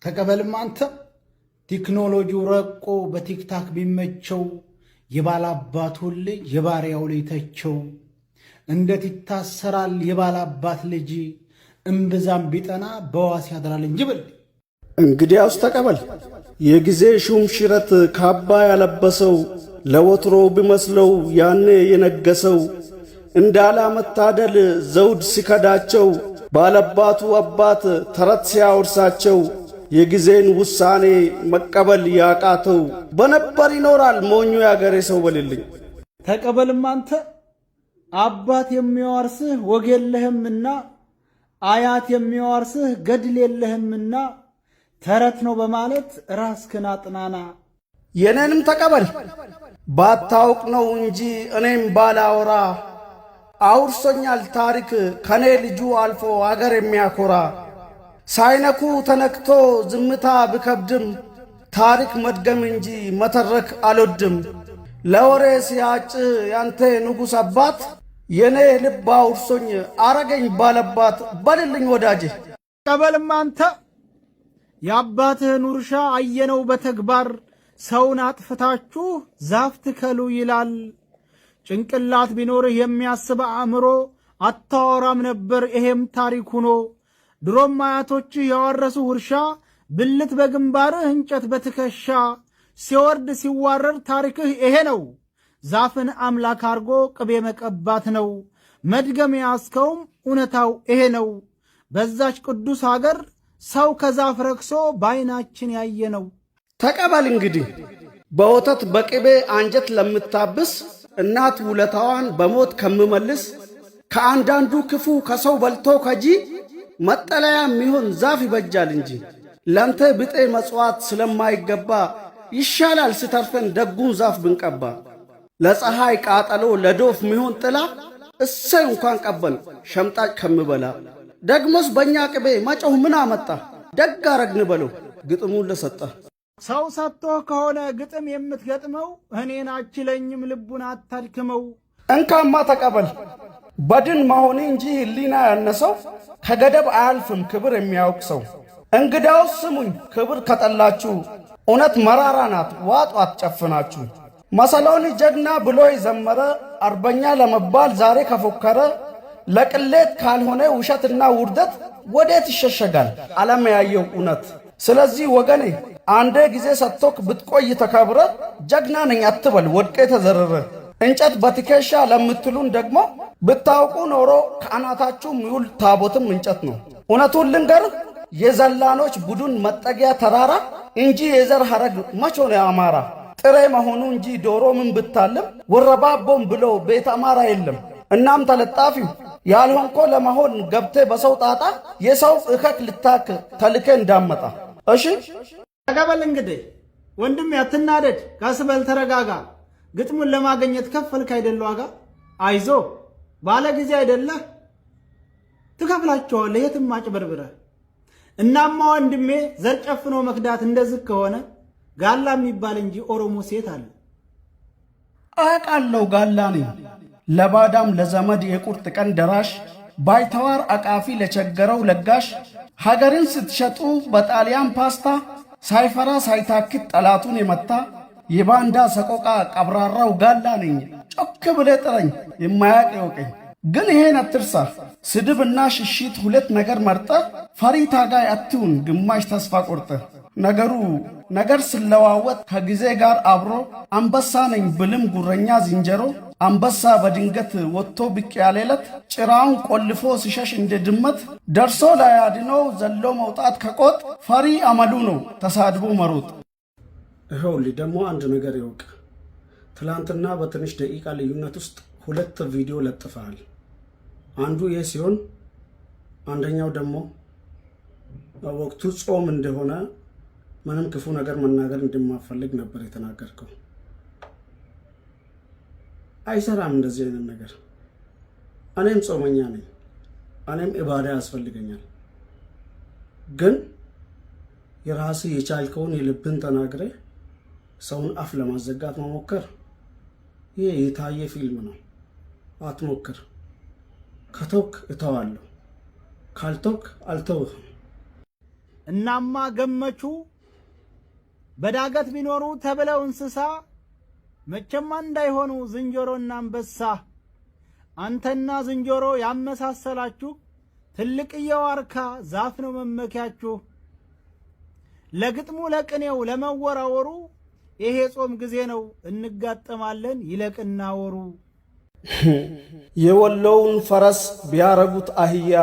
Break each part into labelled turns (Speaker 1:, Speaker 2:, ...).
Speaker 1: ተቀበልም አንተ ቴክኖሎጂው ረቆ በቲክታክ ቢመቸው የባላባቱን ልጅ የባሪያው ልጅ ተቸው። እንዴት ይታሰራል የባላባት ልጅ እምብዛም ቢጠና በዋስ ያድራል እንጂ ብል።
Speaker 2: እንግዲያውስ ተቀበል የጊዜ ሹም ሽረት ካባ ያለበሰው ለወትሮ ቢመስለው ያኔ የነገሰው እንዳላመታደል ዘውድ ሲከዳቸው ባለባቱ አባት ተረት ሲያወርሳቸው የጊዜን ውሳኔ መቀበል ያቃተው በነበር ይኖራል ሞኙ ያገሬ ሰው በልልኝ።
Speaker 1: ተቀበልም አንተ አባት የሚያወርስህ ወግ የለህምና አያት የሚያወርስህ ገድል የለህምና ተረት ነው በማለት ራስክን አጥናና።
Speaker 2: የኔንም ተቀበል ባታውቅ ነው እንጂ እኔም ባላወራ አውርሶኛል ታሪክ ከኔ ልጁ አልፎ አገር የሚያኮራ። ሳይነኩ ተነክቶ ዝምታ ብከብድም ታሪክ መድገም እንጂ መተረክ አልወድም። ለወሬ ሲያጭ ያንተ ንጉሥ አባት የኔ ልብ አውርሶኝ አረገኝ ባለባት በልልኝ ወዳጄ።
Speaker 1: ተቀበልም አንተ የአባትህን ውርሻ አየነው በተግባር ሰውን አጥፍታችሁ ዛፍ ትከሉ ይላል። ጭንቅላት ቢኖርህ የሚያስብ አእምሮ አታወራም ነበር ይሄም ታሪክ ሆኖ። ድሮም አያቶችህ ያወረሱ ውርሻ ብልት በግንባርህ እንጨት በትከሻ ሲወርድ ሲዋረድ ታሪክህ ይሄ ነው። ዛፍን አምላክ አርጎ ቅቤ መቀባት ነው። መድገም ያስከውም እውነታው ይሄ ነው። በዛች ቅዱስ ሀገር ሰው ከዛፍ ረክሶ በዓይናችን ያየ ነው።
Speaker 2: ተቀበል እንግዲህ በወተት በቅቤ አንጀት ለምታብስ እናት ውለታዋን በሞት ከምመልስ ከአንዳንዱ ክፉ ከሰው በልቶ ከጂ መጠለያ የሚሆን ዛፍ ይበጃል እንጂ ላንተ ብጤ መጽዋት ስለማይገባ ይሻላል ስተርፈን ደጉን ዛፍ ብንቀባ። ለፀሐይ ቃጠሎ ለዶፍ ሚሆን ጥላ እሰይ እንኳን ቀበል ሸምጣጭ ከምበላ። ደግሞስ በእኛ ቅቤ መጮህ ምን አመጣ ደግ አረግን በለው ግጥሙን ለሰጠ።
Speaker 1: ሰው ሰጥቶህ ከሆነ ግጥም የምትገጥመው እኔን አችለኝም ልቡን አታድክመው።
Speaker 2: እንካማ ተቀበል በድን መሆኔ እንጂ ህሊና ያነሰው ከገደብ አያልፍም ክብር የሚያውቅ ሰው። እንግዳውስ ስሙኝ ክብር ከጠላችሁ እውነት መራራ ናት ዋጧት ጨፍናችሁ። መሰሎኒ ጀግና ብሎ የዘመረ አርበኛ ለመባል ዛሬ ከፎከረ ለቅሌት ካልሆነ ውሸትና ውርደት ወዴት ይሸሸጋል ዓለም ያየው እውነት። ስለዚህ ወገኔ አንዴ ጊዜ ሰጥቶክ ብትቆይ ተከብረ ጀግና ነኝ አትበል ወድቄ ተዘረረ። እንጨት በትከሻ ለምትሉን ደግሞ ብታውቁ ኖሮ ከአናታችሁ ሚውል ታቦትም እንጨት ነው። እውነቱን ልንገርህ የዘላኖች ቡድን መጠጊያ ተራራ እንጂ የዘር ሐረግ መች ሆነ አማራ። ጥሬ መሆኑ እንጂ ዶሮ ምን ብታልም ወረባቦም ብሎ ቤት አማራ የለም። እናም ተለጣፊው ያልሆንኮ ለመሆን ገብቴ በሰው ጣጣ የሰው እከክ ልታክ ተልኬ እንዳመጣ። እሺ
Speaker 1: ተቀበል እንግዲህ ወንድም ያትናደድ ካስበል ተረጋጋ። ግጥሙን ለማግኘት ከፈልክ አይደል ዋጋ። አይዞ ባለ ጊዜ አይደለህ ትከፍላቸዋለህ የትም አጭበርብረህ። እናማ ወንድሜ ዘር ጨፍኖ መክዳት እንደዚህ ከሆነ ጋላ የሚባል እንጂ ኦሮሞ ሴት አለ።
Speaker 2: አቃለው ጋላ ነኝ ለባዳም ለዘመድ የቁርጥ ቀን ደራሽ ባይተዋር አቃፊ ለቸገረው ለጋሽ። ሀገርን ስትሸጡ በጣሊያን ፓስታ ሳይፈራ ሳይታክት ጠላቱን የመታ የባንዳ ሰቆቃ ቀብራራው ጋላ ነኝ። ጮክ ብለ ጥረኝ የማያቅ ይወቀኝ። ግን ይሄን አትርሳ ስድብና ሽሽት ሁለት ነገር መርጠ ፈሪ ታጋይ አትሁን ግማሽ ተስፋ ቆርጠ። ነገር ስለዋወጥ ከጊዜ ጋር አብሮ አንበሳ ነኝ ብልም ጉረኛ ዝንጀሮ። አንበሳ በድንገት ወጥቶ ብቅ ያሌለት ጭራውን ቆልፎ ሲሸሽ እንደ ድመት ደርሶ ላያድነው ዘሎ መውጣት ከቆጥ ፈሪ አመሉ ነው ተሳድቦ መሮጥ። ይኸውልህ ደግሞ አንድ ነገር ይወቅ። ትላንትና በትንሽ ደቂቃ ልዩነት ውስጥ ሁለት ቪዲዮ ለጥፈሃል። አንዱ ይህ ሲሆን አንደኛው ደግሞ ወቅቱ ጾም እንደሆነ ምንም ክፉ ነገር መናገር እንደማፈልግ ነበር የተናገርከው። አይሰራም እንደዚህ አይነት ነገር። እኔም ጾመኛ ነኝ፣ እኔም ኢባዳ ያስፈልገኛል። ግን የራስህ የቻልከውን የልብን ተናግረ ሰውን አፍ ለማዘጋት መሞከር ይህ የታየ ፊልም ነው። አትሞክር። ከተውክ እተዋለሁ፣ ካልተውክ አልተውህም።
Speaker 1: እናማ ገመቹ በዳገት ቢኖሩ ተብለው እንስሳ መቼም እንዳይሆኑ ዝንጀሮና አንበሳ አንተና ዝንጀሮ ያመሳሰላችሁ ትልቅ የዋርካ ዛፍ ነው መመኪያችሁ ለግጥሙ ለቅኔው ለመወራወሩ ይሄ ጾም ጊዜ ነው እንጋጠማለን ይለቅና ወሩ
Speaker 2: የወሎውን ፈረስ ቢያረጉት አህያ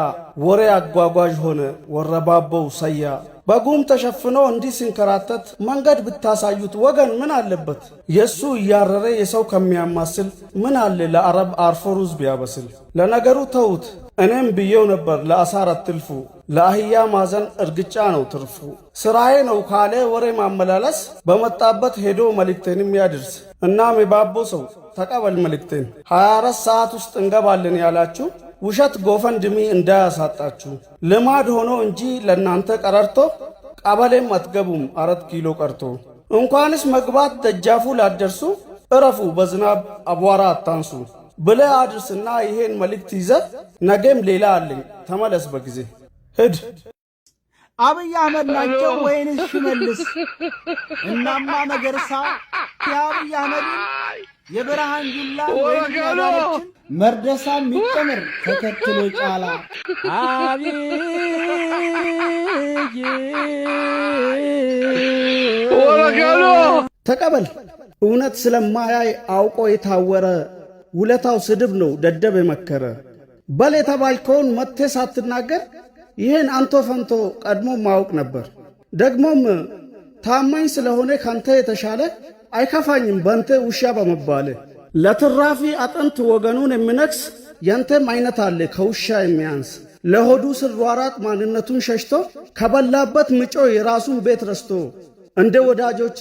Speaker 2: ወሬ አጓጓዥ ሆነ ወረባበው ሰያ በጉም ተሸፍኖ እንዲህ ሲንከራተት መንገድ ብታሳዩት ወገን ምን አለበት የሱ እያረረ የሰው ከሚያማስል ምን አለ ለአረብ አርፎ ሩዝ ቢያበስል ለነገሩ ተውት እኔም ብየው ነበር ለአሳር አትልፉ ለአህያ ማዘን እርግጫ ነው ትርፉ ስራዬ ነው ካለ ወሬ ማመላለስ በመጣበት ሄዶ መልእክቴንም ያድርስ እናም የባቦ ሰው ተቀበል መልእክቴን 24 ሰዓት ውስጥ እንገባለን ያላችሁ ውሸት ጎፈንድሚ እንዳያሳጣችሁ ልማድ ሆኖ እንጂ ለናንተ ቀረርቶ ቀበሌም አትገቡም 4 ኪሎ ቀርቶ እንኳንስ መግባት ደጃፉ ላደርሱ እረፉ በዝናብ አቧራ አታንሱ ብለ አድርስና ይሄን መልእክት ይዘ ነገም ሌላ አለኝ ተመለስ በጊዜ ሂድ
Speaker 1: አብይ አህመድ ናቸው ወይንስ ሽመልስ እናማ መገርሳ የአብይ አህመድ የብርሃን ጁላ ወይን ያዳችን መርደሳ ሚቀመር ተከትሎ ጫላ አብይ
Speaker 2: ወረጋሎ ተቀበል እውነት ስለማያይ አውቆ የታወረ ውለታው ስድብ ነው ደደብ የመከረ በል የተባልከውን መጥቴ ሳትናገር ይህን አንቶ ፈንቶ ቀድሞ ማወቅ ነበር ደግሞም ታማኝ ስለሆነ ካንተ የተሻለ አይከፋኝም ባንተ ውሻ በመባለ ለትራፊ አጥንት ወገኑን የሚነክስ ያንተም አይነት አለ ከውሻ የሚያንስ ለሆዱ ስሯራጥ ማንነቱን ሸሽቶ ከበላበት ምጮ የራሱን ቤት ረስቶ እንደ ወዳጆች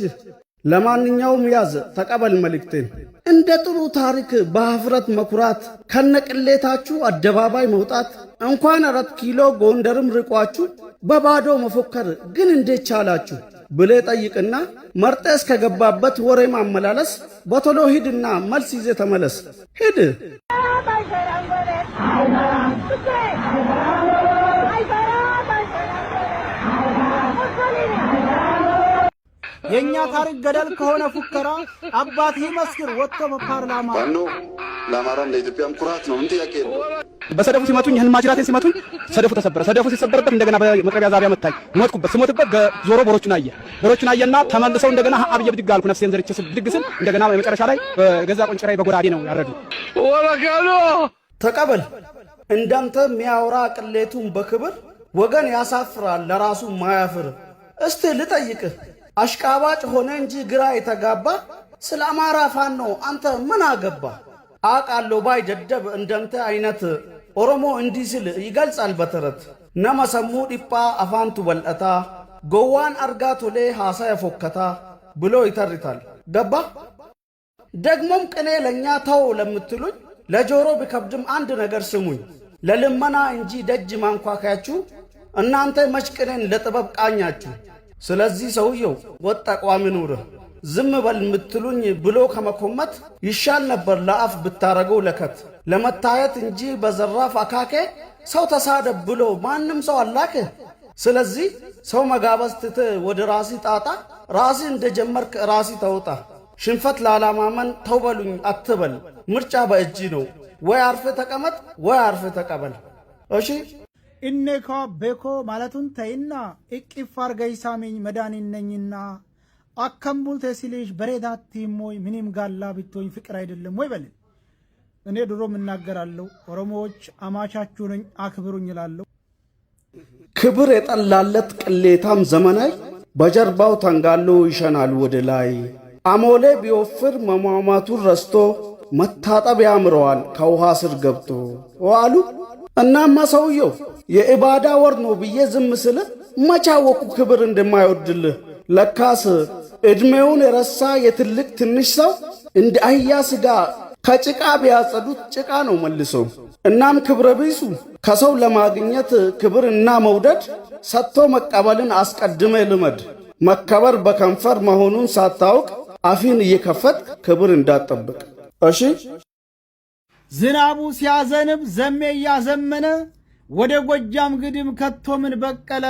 Speaker 2: ለማንኛውም ያዝ ተቀበል መልእክቴን እንደ ጥሩ ታሪክ በአፍረት መኩራት ከነቅሌታችሁ አደባባይ መውጣት እንኳን 4 ኪሎ ጎንደርም ርቋችሁ በባዶ መፎከር ግን እንዴት ቻላችሁ ብለ ጠይቅና መርጠ እስከገባበት ወሬ ማመላለስ በቶሎ ሂድና መልስ ይዘ ተመለስ ሂድ
Speaker 1: የኛ ታሪክ ገደል ከሆነ ፉከራ አባት ይመስክር ወጥቶ በፓርላማ
Speaker 3: ዋኖ ለአማራም ለኢትዮጵያም ኩራት ነው እንት ያቄ ነው
Speaker 4: በሰደፉ ሲመቱኝ ህልም ማጅራቴን ሲመቱኝ ሰደፉ ተሰበረ ሰደፉ ሲሰበረበት እንደገና በመቅረቢያ ዛቢያ መታኝ ሞትኩበት ስሞትበት ዞሮ ቦሮቹን አየና ተመልሰው እንደገና አብየ ብድግ አልኩ ነፍሴን ዘርቼ ብድግ ስል እንደገና በመጨረሻ ላይ በገዛ ቆንጭራይ በጎራዴ ነው ያረዱ
Speaker 2: ወረጋሎ ተቀበል እንዳንተ ሚያወራ ቅሌቱን በክብር ወገን ያሳፍራል ለራሱ ማያፍር እስቲ ልጠይቅህ አሽቃባጭ ሆነ እንጂ ግራ የተጋባ ስለ አማራ ፋኖ አንተ ምን አገባ አቃለው ባይ ደደብ እንደንተ አይነት ኦሮሞ እንዲህ ሲል ይገልጻል በተረት ነመሰሙ ዲጳ አፋንቱ በልአታ ጎዋን አርጋቶሌ ሐሳ የፎከታ ብሎ ይተርታል ገባ ደግሞም ቅኔ ለኛ ተው ለምትሉኝ ለጆሮ ቢከብድም አንድ ነገር ስሙኝ ለልመና እንጂ ደጅ ማንኳካያችሁ እናንተ መጭቅኔን ለጥበብ ቃኛችሁ ስለዚህ ሰውየው ወጣ ቋሚ ኑር ዝም በል ምትሉኝ ብሎ ከመኮመት ይሻል ነበር ለአፍ ብታረገው ለከት ለመታየት እንጂ በዘራፍ አካኬ ሰው ተሳደብ ብሎ ማንም ሰው አላከ ስለዚህ ሰው መጋበዝ ትተ ወደ ራሲ ጣጣ ራሲ እንደጀመርክ ራሲ ተውጣ ሽንፈት ላላማመን ተውበሉኝ አትበል ምርጫ በእጅ ነው ወይ አርፈ ተቀመጥ ወይ አርፈ ተቀበል እሺ
Speaker 1: ኢኔኮ ቤኮ ማለቱን ተይና እቅፋር ገይሳሚኝ መዳኒን ነኝና አከምቡል ተሲሊሽ በሬዳቲ ሞይ ምንም ጋላ ቢቶኝ ፍቅር አይደለም ወይ በል እኔ ድሮም እናገራለሁ ኦሮሞዎች አማቻችሁ ነኝ አክብሩኝ ይላልው
Speaker 2: ክብር የጠላለት ቅሌታም ዘመናይ በጀርባው ተንጋሎ ይሸናል ወደ ላይ አሞሌ ቢወፍር መሟሟቱን ረስቶ መታጠብ ያምረዋል ከውሃ ስር ገብቶ ዋሉ እናማ ሰውየው የኢባዳ ወር ነው ብዬ ዝም ስለ መቻወቁ ክብር እንደማይወድልህ ለካስ እድሜውን የረሳ የትልቅ ትንሽ ሰው እንደ አህያ ስጋ ከጭቃ ቢያጸዱት ጭቃ ነው መልሶ እናም ክብረ ቢሱ ከሰው ለማግኘት ክብርና መውደድ ሰጥቶ መቀበልን አስቀድመ ልመድ መከበር በከንፈር መሆኑን ሳታውቅ አፊን እየከፈት ክብር እንዳትጠብቅ እሺ
Speaker 1: ዝናቡ ሲያዘንብ ዘሜ ያዘመነ ወደ ጎጃም ግድም ከቶ ምን በቀለ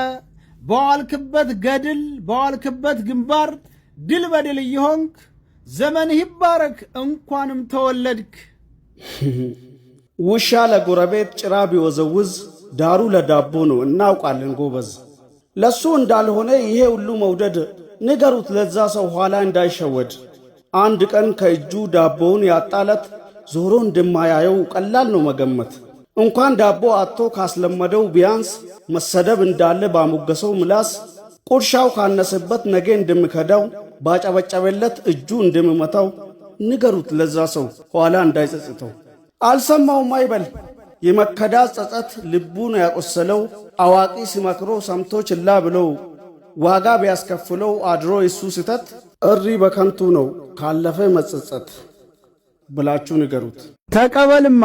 Speaker 1: በዋልክበት ገድል በዋልክበት ግንባር ድል በድል ይሆንክ ዘመንህ ይባረክ እንኳንም ተወለድክ።
Speaker 2: ውሻ ለጎረቤት ጭራ ቢወዘውዝ ዳሩ ለዳቦ ነው እናውቃለን ጎበዝ። ለሱ እንዳልሆነ ይሄ ሁሉ መውደድ ንገሩት ለዛ ሰው ኋላ እንዳይሸወድ። አንድ ቀን ከእጁ ዳቦውን ያጣለት ዞሮ እንደማያየው ቀላል ነው መገመት። እንኳን ዳቦ አጥቶ ካስለመደው ቢያንስ መሰደብ እንዳለ ባሞገሰው ምላስ ቁርሻው ካነሰበት ነገ እንደምከዳው ባጨበጨበለት እጁ እንደምመታው ንገሩት ለዛ ሰው ኋላ እንዳይጸጽተው። አልሰማውም አይበል የመከዳት ጸጸት ልቡን ያቆሰለው አዋቂ ሲመክሮ ሰምቶ ችላ ብለው ዋጋ ቢያስከፍለው አድሮ እሱ ስተት እሪ በከንቱ ነው ካለፈ መጸጸት ብላችሁ ንገሩት።
Speaker 1: ተቀበልማ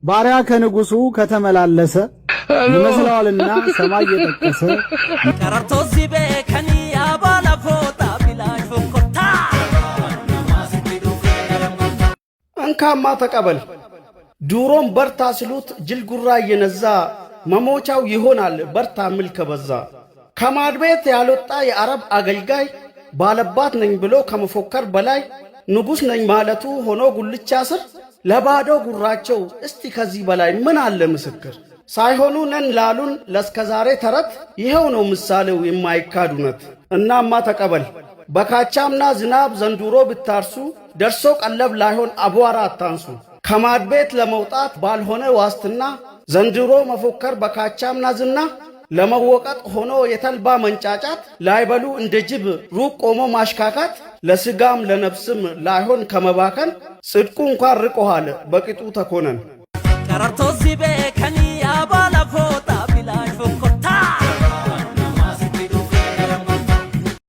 Speaker 1: ባሪያ ከንጉሱ ከተመላለሰ ይመስለዋልና ሰማይ የጠቀሰ
Speaker 5: ቀረርቶ ሲቤ ከኒያ ባላፎታ ቢላሽ ፎንኮታ
Speaker 2: እንካማ ተቀበል። ዱሮም በርታ ሲሉት ጅልጉራ እየነዛ መሞቻው ይሆናል በርታ ምል ከበዛ። ከማድ ቤት ያልወጣ የአረብ አገልጋይ ባለባት ነኝ ብሎ ከመፎከር በላይ ንጉሥ ነኝ ማለቱ ሆኖ ጉልቻ ስር ለባዶ ጉራቸው እስቲ ከዚህ በላይ ምን አለ ምስክር። ሳይሆኑ ነን ላሉን ለስከዛሬ ተረት ይሄው ነው ምሳሌው የማይካድ እውነት። እናማ ተቀበል በካቻምና ዝናብ ዘንድሮ ብታርሱ ደርሶ ቀለብ ላይሆን አቧራ አታንሱ። ከማድ ቤት ለመውጣት ባልሆነ ዋስትና ዘንድሮ መፎከር በካቻምና ዝና ለመወቀጥ ሆኖ የተልባ መንጫጫት ላይበሉ እንደ ጅብ ሩቅ ቆሞ ማሽካካት ለስጋም ለነፍስም ላይሆን ከመባከን ጽድቁ እንኳን ርቆሃል በቂጡ ተኮነን።
Speaker 5: ቀረርቶ ሲቤ ከኒያ